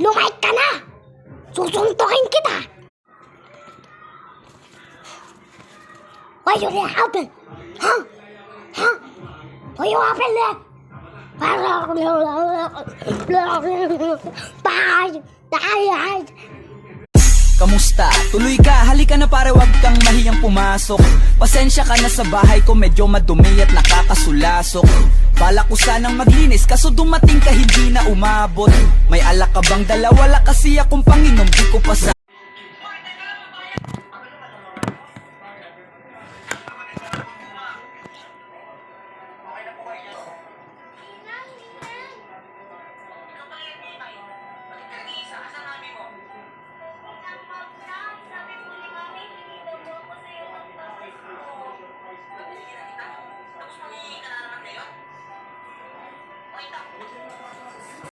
Lumait ka na! Susuntukin kita! What do you happen? Huh? Huh? What do you happen there? Bye! Kamusta? Tuloy ka, halika na pare, wag kang mahiyang pumasok. Pasensya ka na sa bahay ko, medyo madumi at nakakasulasok. Bala ko sanang maglinis, kaso dumating ka hindi na umabot. May alak ka bang dala? Wala kasi akong panginom, di ko pa sa